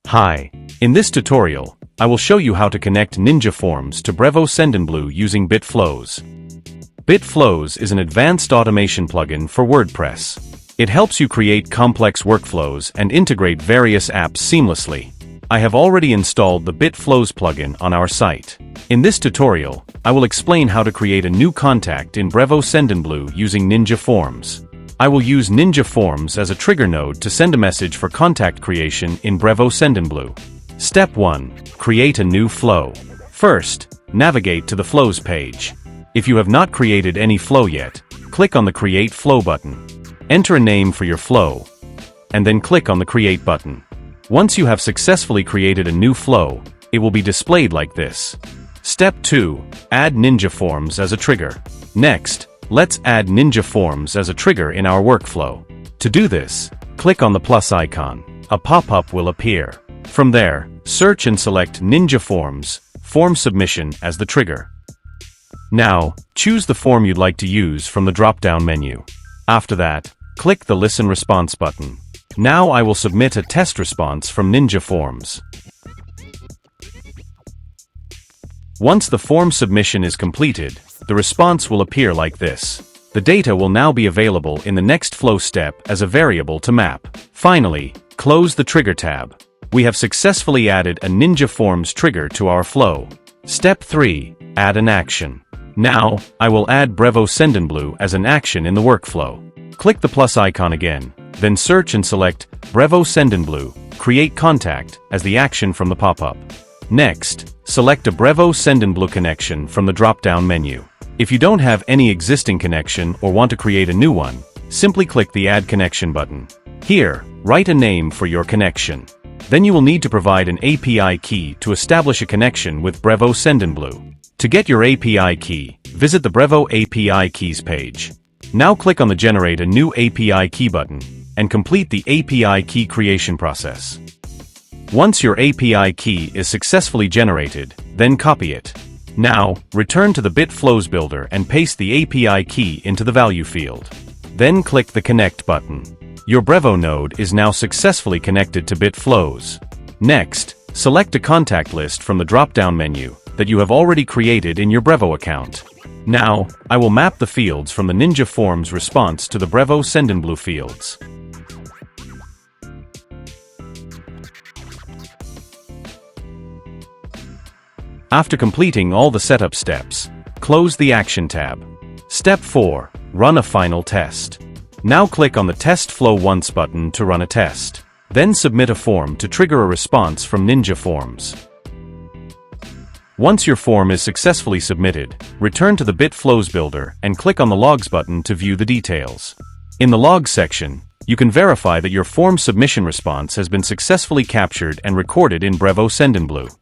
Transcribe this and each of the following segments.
Hi. In this tutorial, I will show you how to connect Ninja Forms to Brevo Sendinblue using BitFlows. BitFlows is an advanced automation plugin for WordPress. It helps you create complex workflows and integrate various apps seamlessly. I have already installed the BitFlows plugin on our site. In this tutorial, I will explain how to create a new contact in Brevo Sendinblue using Ninja Forms. I will use Ninja Forms as a trigger node to send a message for contact creation in Brevo Sendinblue. Step 1. Create a new flow. First, navigate to the Flows page. If you have not created any flow yet, click on the Create Flow button. Enter a name for your flow, and then click on the Create button. Once you have successfully created a new flow, it will be displayed like this. Step 2. Add Ninja Forms as a trigger. Next, let's add Ninja Forms as a trigger in our workflow. To do this, click on the plus icon. A pop-up will appear. From there, search and select Ninja Forms, Form Submission as the trigger. Now, choose the form you'd like to use from the drop-down menu. After that, click the Listen Response button. Now I will submit a test response from Ninja Forms. Once the form submission is completed, the response will appear like this. The data will now be available in the next flow step as a variable to map. Finally, close the Trigger tab. We have successfully added a Ninja Forms trigger to our flow. Step 3. Add an action. Now, I will add Brevo Sendinblue as an action in the workflow. Click the plus icon again, then search and select Brevo Sendinblue, Create Contact as the action from the pop-up. Next, select a Brevo Sendinblue connection from the drop-down menu. If you don't have any existing connection or want to create a new one, simply click the Add Connection button. Here, write a name for your connection. Then you will need to provide an API key to establish a connection with Brevo Sendinblue. To get your API key, visit the Brevo API Keys page. Now click on the Generate a New API Key button, and complete the API key creation process. Once your API key is successfully generated, then copy it. Now, return to the BitFlows builder and paste the API key into the value field. Then click the Connect button. Your Brevo node is now successfully connected to BitFlows. Next, select a contact list from the drop-down menu that you have already created in your Brevo account. Now, I will map the fields from the Ninja Forms response to the Brevo Sendinblue fields. After completing all the setup steps, close the Action tab. Step 4. Run a final test. Now click on the Test Flow Once button to run a test. Then submit a form to trigger a response from Ninja Forms. Once your form is successfully submitted, return to the BitFlows builder and click on the Logs button to view the details. In the Logs section, you can verify that your form submission response has been successfully captured and recorded in Brevo Sendinblue.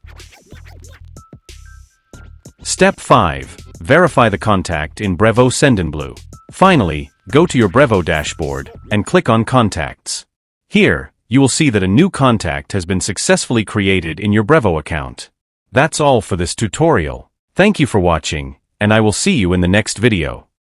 Step 5. Verify the contact in Brevo Sendinblue. Finally, go to your Brevo dashboard and click on Contacts. Here, you will see that a new contact has been successfully created in your Brevo account. That's all for this tutorial. Thank you for watching, and I will see you in the next video.